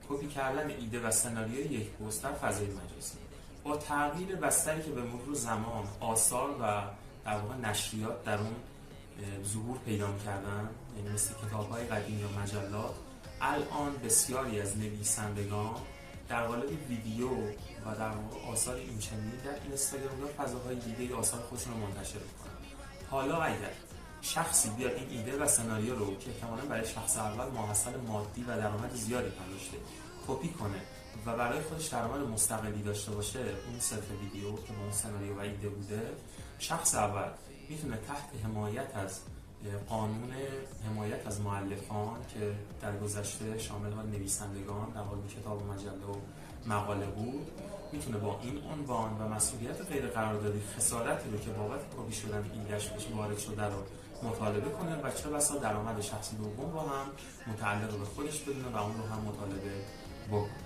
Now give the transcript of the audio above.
کپی کردن ایده و سناریوی یک پست در فضای مجازی. با تغییر بستری که به مرور زمان آثار و در واقع نشریات در اون ظهور پیدا کردن، یعنی مثل کتاب‌های قدیم یا مجلات، الان بسیاری از نویسندگان در قالب ویدیو و در واقع آثار اینچنینی در اینستاگرام یا فضاهای دیگه آثار خودشون رو منتشر می‌کنن. حالا اگر شخصی بیاد این ایده و سناریو رو که احتمالاً برای شخص اول ماحصل مادی و درآمد زیادی داشته کپی کنه و برای خودش درآمد مستقلی داشته باشه، اون صرف ویدیو که با اون سناریو و ایده بوده، شخص اول میتونه تحت حمایت از قانون حمایت از مؤلفان که در گذشته شامل نویسندگان در قالب کتاب و مجله و مقاله بود، میتونه با این عنوان و مسئولیت غیر قراردادی خسارتی رو که بابت کپی شدن ایده‌اش بهش وارد شده رو مطالبه کنه و چه بسا درآمد شخصی دوم رو هم متعلق به خودش بدونه و اون رو هم مطالبه بکنه.